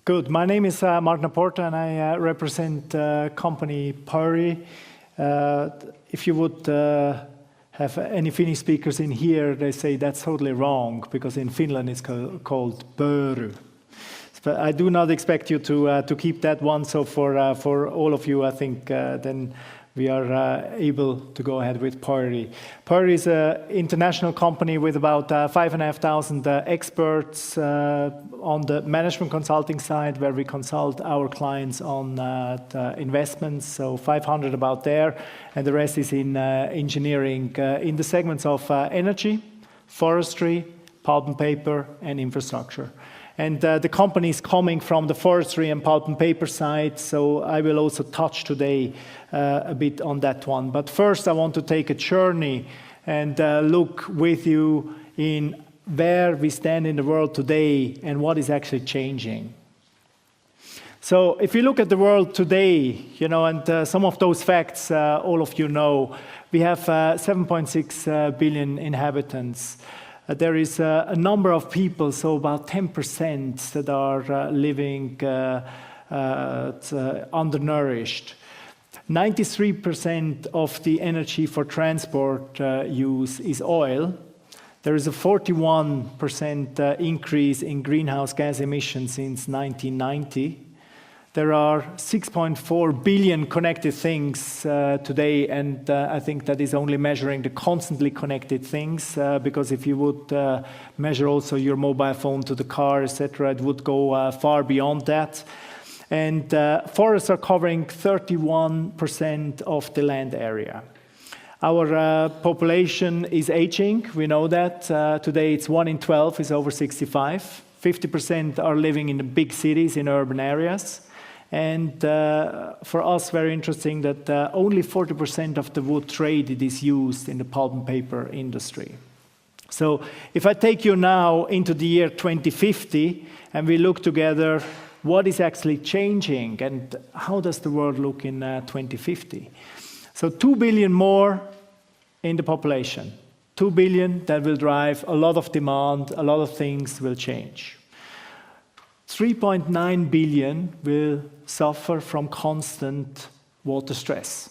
Good. My name is Porta, and I represent company Porta. If you would have any Finnish speakers in here, they say that's totally wrong because in Finland it's called Pöry. But I do not expect you to keep that one. So for all of you, I think then we are able to go ahead with Porta. Porta is an international company with about 5,500 experts on the management consulting side, where we consult our clients on investments. So 500 about there, and the rest is in engineering in the segments of energy, forestry, pulp and paper, and infrastructure. And the company is coming from the forestry and pulp and paper side, so I will also touch today a bit on that one. But first I want to take a journey and look with you in where we stand in the world today and what is actually changing. So if you look at the world today, you know, and some of those facts all of you know, we have 7.6 billion inhabitants. There is a number of people, so about 10% that are living undernourished. 93% of the energy for transport use is oil. There is a 41% increase in greenhouse gas emissions since 1990. There are 6.4 billion connected things today, and I think that is only measuring the constantly connected things, because if you would measure also your mobile phone to the car, etc., it would go far beyond that. And forests are covering 31% of the land area. Our population is aging, we know that. Today it's 1 in 12 is over 65. 50% are living in the big cities, in urban areas. And for us, very interesting that only 40% of the wood traded is used in the pulp and paper industry. So if I take you now into the year 2050 and we look together what is actually changing and how does the world look in 2050. So 2 billion more in the population. 2 billion, that will drive a lot of demand, a lot of things will change. 3.9 billion will suffer from constant water stress.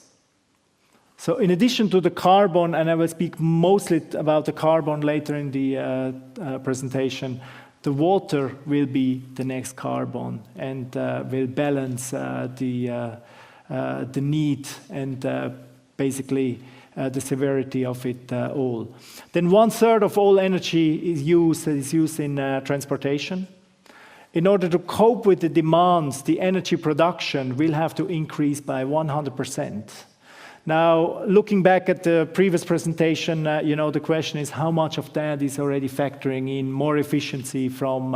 So in addition to the carbon, and I will speak mostly about the carbon later in the presentation, the water will be the next carbon and will balance the need and basically the severity of it all. Then 1/3 of all energy is used in transportation. In order to cope with the demands, the energy production will have to increase by 100%. Now, looking back at the previous presentation, you know, the question is how much of that is already factoring in more efficiency from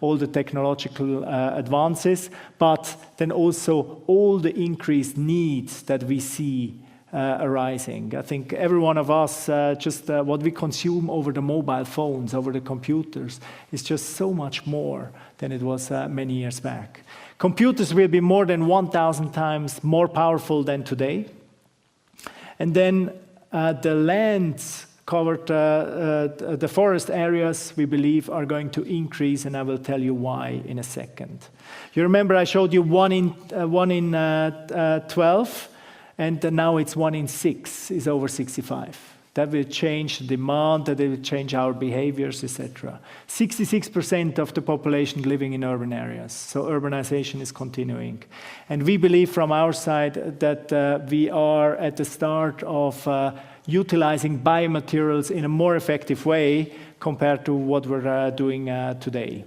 all the technological advances, but then also all the increased needs that we see arising. I think every one of us, just what we consume over the mobile phones, over the computers, is just so much more than it was many years back. Computers will be more than 1,000 times more powerful than today. And then the lands covered, the forest areas, we believe, are going to increase, and I will tell you why in a second. You remember I showed you 1 in 12, and now it's 1 in 6 is over 65. That will change the demand, that will change our behaviors, etc. 66% of the population living in urban areas, so urbanization is continuing. And we believe from our side that we are at the start of utilizing biomaterials in a more effective way compared to what we're doing today.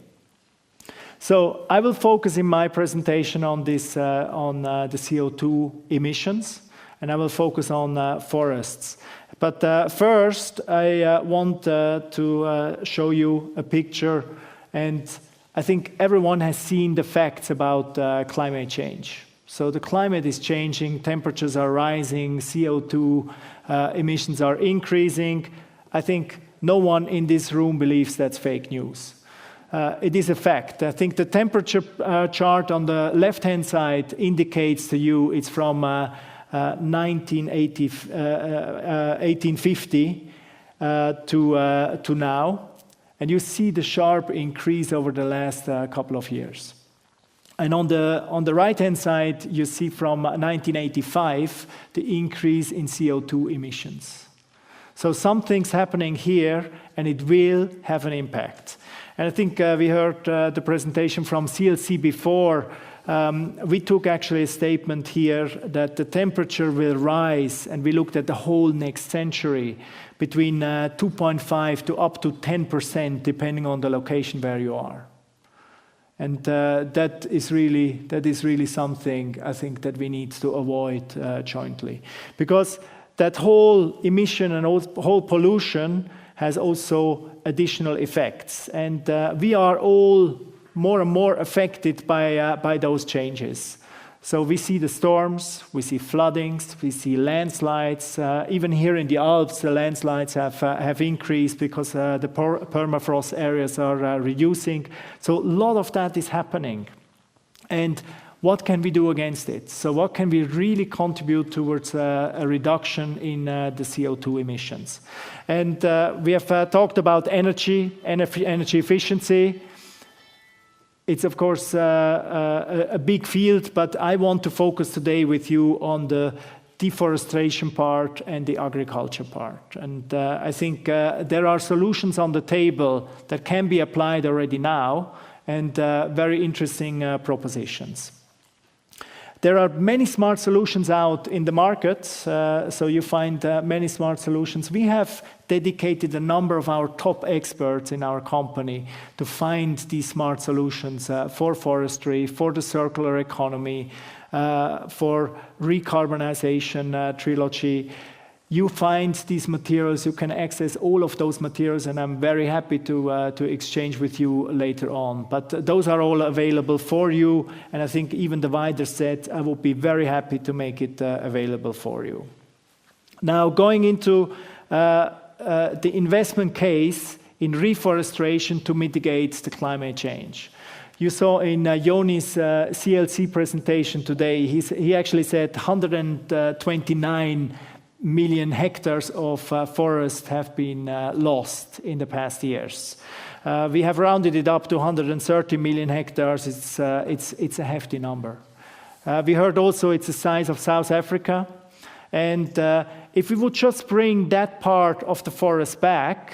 So I will focus in my presentation on this, on the CO2 emissions, and I will focus on forests. But first, I want to show you a picture, and I think everyone has seen the facts about climate change. So the climate is changing, temperatures are rising, CO2 emissions are increasing. I think no one in this room believes that's fake news. It is a fact. I think the temperature chart on the left-hand side indicates to you it's from 1850 to now, and you see the sharp increase over the last couple of years. And on the right-hand side, you see from 1985, the increase in CO2 emissions. So something's happening here, and it will have an impact. And I think we heard the presentation from CLC before. We took actually a statement here that the temperature will rise, and we looked at the whole next century, between 2.5 to up to 10%, depending on the location where you are. And that is really something I think that we need to avoid jointly, because that whole emission and whole pollution has also additional effects, and we are all more and more affected by those changes. So we see the storms, we see floodings, we see landslides. Even here in the Alps, the landslides have increased because the permafrost areas are reducing. So a lot of that is happening. And what can we do against it? So what can we really contribute towards a reduction in the CO2 emissions? And we have talked about energy efficiency. It's, of course, a big field, but I want to focus today with you on the deforestation part and the agriculture part. And I think there are solutions on the table that can be applied already now, and very interesting propositions. There are many smart solutions out in the market, so you find many smart solutions. We have dedicated a number of our top experts in our company to find these smart solutions for forestry, for the circular economy, for recarbonization trilogy. You find these materials, you can access all of those materials, and I'm very happy to exchange with you later on. But those are all available for you, and I think even the wider set, I will be very happy to make it available for you. Now, going into the investment case in reforestation to mitigate the climate change. You saw in Joni's CLC presentation today, he actually said 129 million hectares of forest have been lost in the past years. We have rounded it up to 130 million hectares. It's a hefty number. We heard also it's the size of South Africa. And if we would just bring that part of the forest back,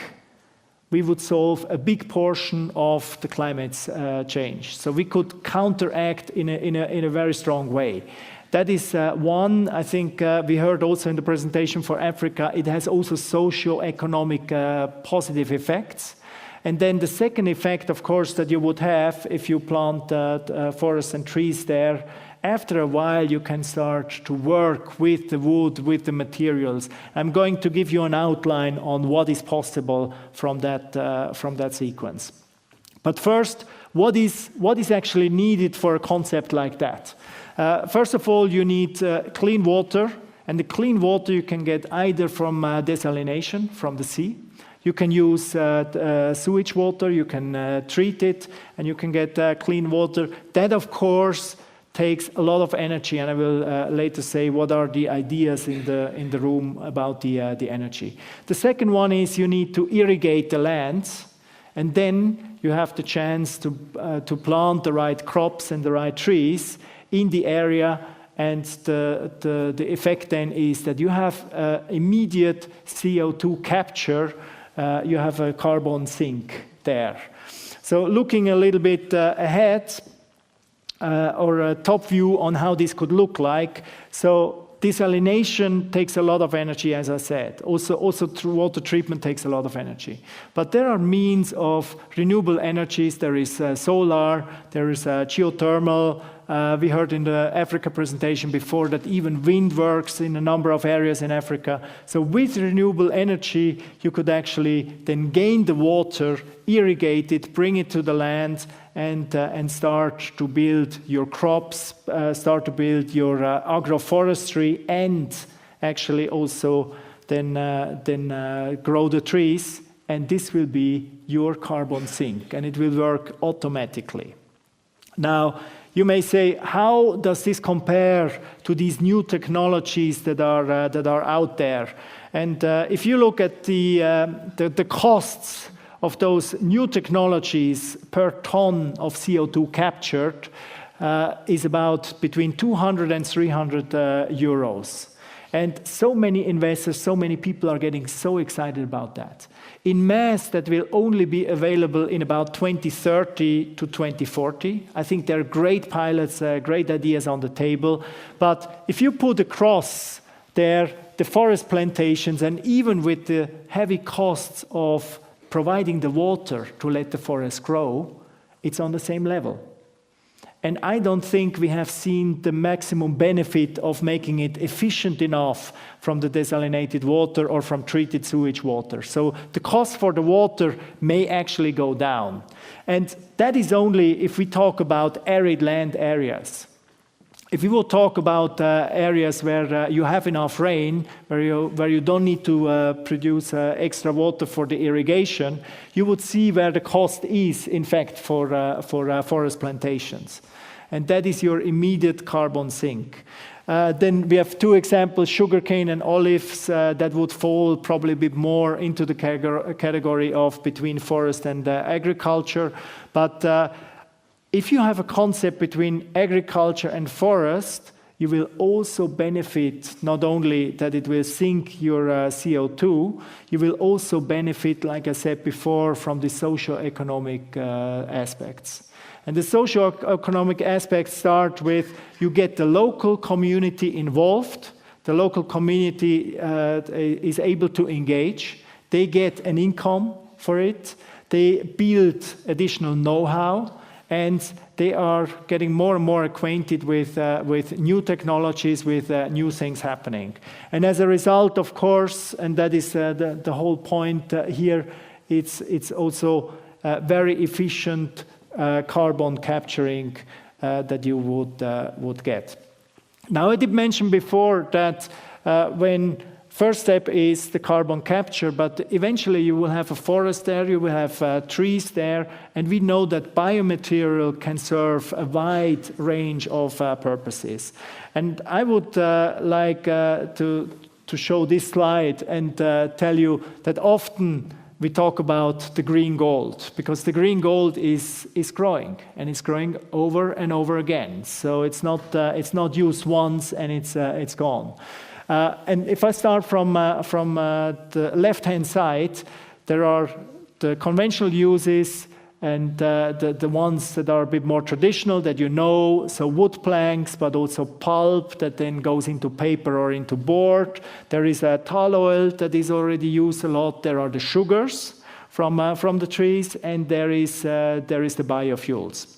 we would solve a big portion of the climate change. So we could counteract in a very strong way. That is one. I think we heard also in the presentation for Africa, it has also socio-economic positive effects. And then the second effect, of course, that you would have if you plant forests and trees there, after a while you can start to work with the wood, with the materials. I'm going to give you an outline on what is possible from that sequence. But first, what is actually needed for a concept like that? First of all, you need clean water, and the clean water you can get either from desalination, from the sea. You can use sewage water, you can treat it, and you can get clean water. That, of course, takes a lot of energy, and I will later say what are the ideas in the room about the energy. The second one is you need to irrigate the lands, and then you have the chance to plant the right crops and the right trees in the area, and the effect then is that you have immediate CO2 capture, you have a carbon sink there. So looking a little bit ahead, or a top view on how this could look like. So desalination takes a lot of energy, as I said. Also water treatment takes a lot of energy. But there are means of renewable energies. There is solar, there is geothermal. We heard in the Africa presentation before that even wind works in a number of areas in Africa. So with renewable energy, you could actually then gain the water, irrigate it, bring it to the land, and start to build your crops, start to build your agroforestry, and actually also then grow the trees. And this will be your carbon sink, and it will work automatically. Now, you may say, how does this compare to these new technologies that are out there? And if you look at the costs of those new technologies per ton of CO2 captured, is about between 200 and 300 euros. And so many investors, so many people are getting so excited about that. In mass, that will only be available in about 2030 to 2040. I think there are great pilots, great ideas on the table. But if you put across there the forest plantations, and even with the heavy costs of providing the water to let the forest grow, it's on the same level. And I don't think we have seen the maximum benefit of making it efficient enough from the desalinated water or from treated sewage water. So the cost for the water may actually go down. And that is only if we talk about arid land areas. If we will talk about areas where you have enough rain, where you don't need to produce extra water for the irrigation, you would see where the cost is, in fact, for forest plantations. And that is your immediate carbon sink. Then we have two examples, sugarcane and olives, that would fall probably a bit more into the category of between forest and agriculture. But if you have a concept between agriculture and forest, you will also benefit not only that it will sink your CO2, you will also benefit, like I said before, from the socio-economic aspects. And the socio-economic aspects start with you get the local community involved, the local community is able to engage, they get an income for it, they build additional know-how, and they are getting more and more acquainted with new technologies, with new things happening. And as a result, of course, and that is the whole point here, it's also very efficient carbon capturing that you would get. Now, I did mention before that when first step is the carbon capture, but eventually you will have a forest there, you will have trees there, and we know that biomaterial can serve a wide range of purposes. And I would like to show this slide and tell you that often we talk about the green gold, because the green gold is growing, and it's growing over and over again. So it's not used once and it's gone. And if I start from the left-hand side, there are the conventional uses and the ones that are a bit more traditional that you know, so wood planks, but also pulp that then goes into paper or into board. There is a tall oil that is already used a lot. There are the sugars from the trees, and there is the biofuels.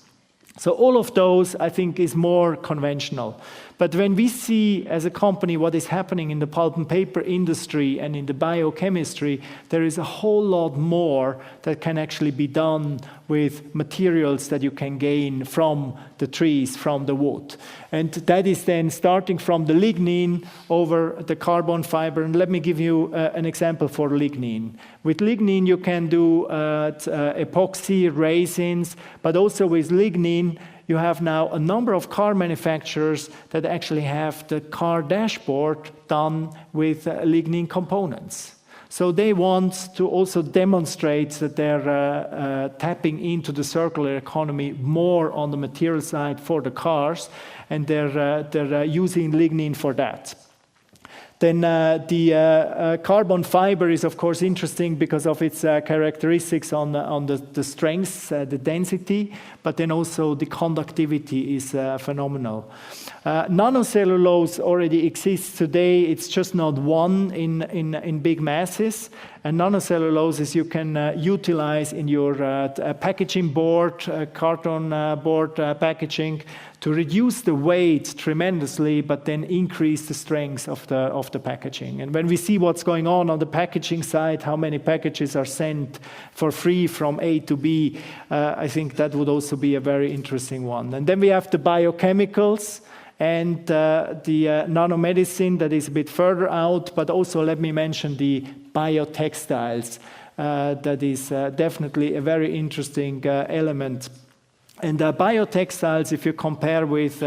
So all of those, I think, is more conventional. But when we see as a company what is happening in the pulp and paper industry and in the biochemistry, there is a whole lot more that can actually be done with materials that you can gain from the trees, from the wood. And that is then starting from the lignin over the carbon fiber. And let me give you an example for lignin. With lignin, you can do epoxy, resins, but also with lignin, you have now a number of car manufacturers that actually have the car dashboard done with lignin components. So they want to also demonstrate that they're tapping into the circular economy more on the material side for the cars, and they're using lignin for that. Then the carbon fiber is, of course, interesting because of its characteristics on the strength, the density, but then also the conductivity is phenomenal. Nanocellulose already exists today. It's just not one in big masses. And nanocellulose you can utilize in your packaging board, carton board packaging, to reduce the weight tremendously, but then increase the strength of the packaging. And when we see what's going on the packaging side, how many packages are sent for free from A to B, I think that would also be a very interesting one. And then we have the biochemicals and the nanomedicine that is a bit further out, but also let me mention the biotextiles. That is definitely a very interesting element. And biotextiles, if you compare with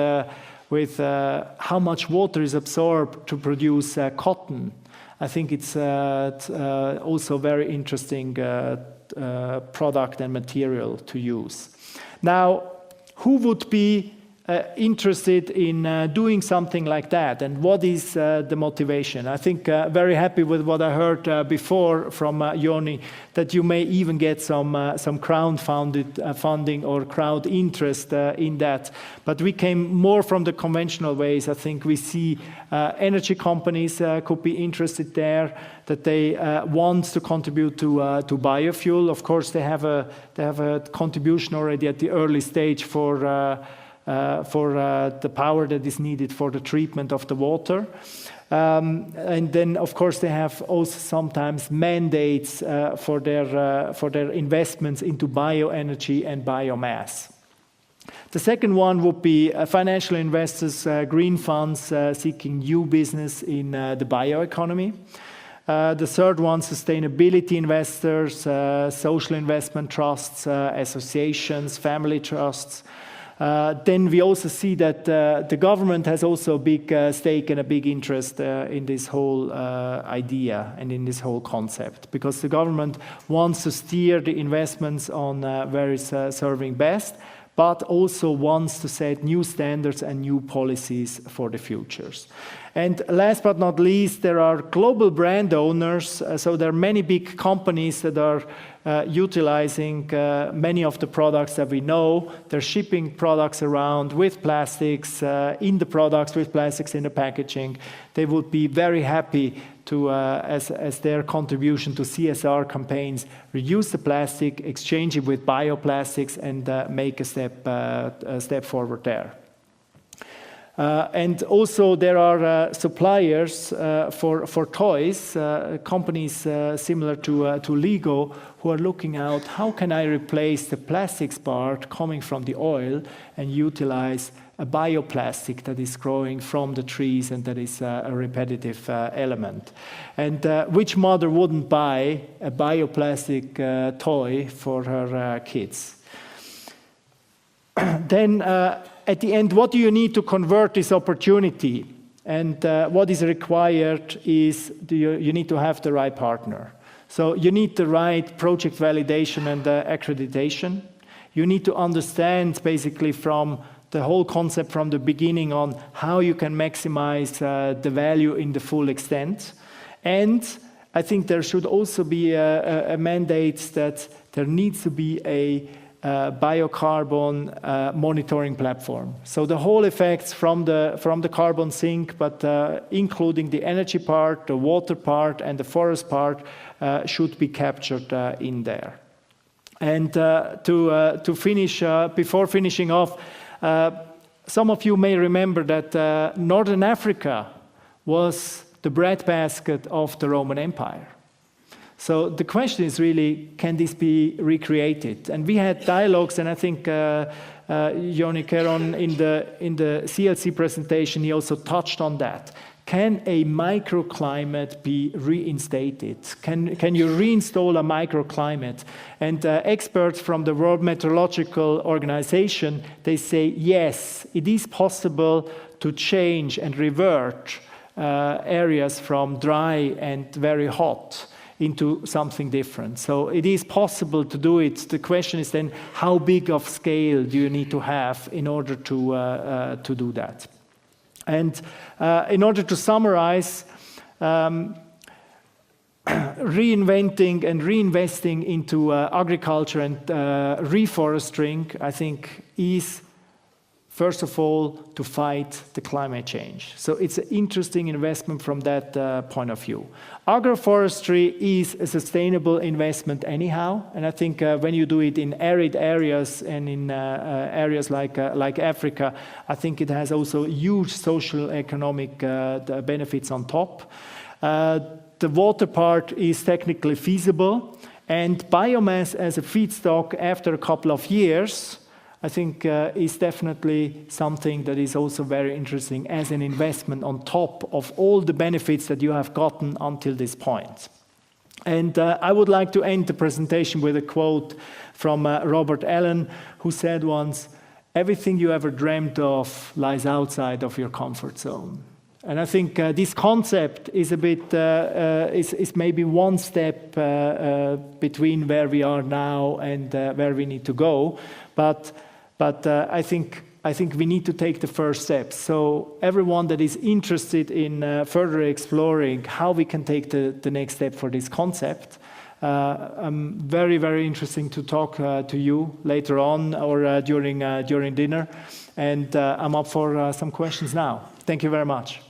how much water is absorbed to produce cotton, I think it's also very interesting product and material to use. Now, who would be interested in doing something like that, and what is the motivation? I think very happy with what I heard before from Joni, that you may even get some crowd-funded funding or crowd interest in that. But we came more from the conventional ways. I think we see energy companies could be interested there, that they want to contribute to biofuel. Of course, they have a contribution already at the early stage for the power that is needed for the treatment of the water. And then, of course, they have also sometimes mandates for their investments into bioenergy and biomass. The second one would be financial investors, green funds seeking new business in the bioeconomy. The third one, sustainability investors, social investment trusts, associations, family trusts. Then we also see that the government has also a big stake and a big interest in this whole idea and in this whole concept, because the government wants to steer the investments on where it's serving best, but also wants to set new standards and new policies for the futures. And last but not least, there are global brand owners. So there are many big companies that are utilizing many of the products that we know. They're shipping products around with plastics in the products, with plastics in the packaging. They would be very happy to, as their contribution to CSR campaigns, reduce the plastic, exchange it with bioplastics, and make a step forward there. And also there are suppliers for toys, companies similar to Lego, who are looking out, how can I replace the plastics part coming from the oil and utilize a bioplastic that is growing from the trees and that is a repetitive element. And which mother wouldn't buy a bioplastic toy for her kids? Then at the end, what do you need to convert this opportunity? And what is required is you need to have the right partner. So you need the right project validation and accreditation. You need to understand basically from the whole concept from the beginning on how you can maximize the value in the full extent. And I think there should also be a mandate that there needs to be a biocarbon monitoring platform. So the whole effects from the carbon sink, but including the energy part, the water part, and the forest part should be captured in there. And to finish, before finishing off, some of you may remember that Northern Africa was the breadbasket of the Roman Empire. So the question is really, can this be recreated? And we had dialogues, and I think Joni Keron in the CLC presentation, he also touched on that. Can a microclimate be reinstated? Can you reinstall a microclimate? And experts from the World Meteorological Organization, they say, yes, it is possible to change and revert areas from dry and very hot into something different. So it is possible to do it. The question is then, how big of scale do you need to have in order to do that? And in order to summarize, reinventing and reinvesting into agriculture and reforesting, I think, is first of all to fight the climate change. So it's an interesting investment from that point of view. Agroforestry is a sustainable investment anyhow, and I think when you do it in arid areas and in areas like Africa, I think it has also huge social economic benefits on top. The water part is technically feasible, and biomass as a feedstock after a couple of years, I think is definitely something that is also very interesting as an investment on top of all the benefits that you have gotten until this point. And I would like to end the presentation with a quote from Robert Allen, who said once, "Everything you ever dreamt of lies outside of your comfort zone." And I think this concept is a bit, is maybe one step between where we are now and where we need to go. But I think I think we need to take the first steps. So everyone that is interested in further exploring how we can take the next step for this concept, very, very interesting to talk to you later on or during dinner. And I'm up for some questions now. Thank you very much.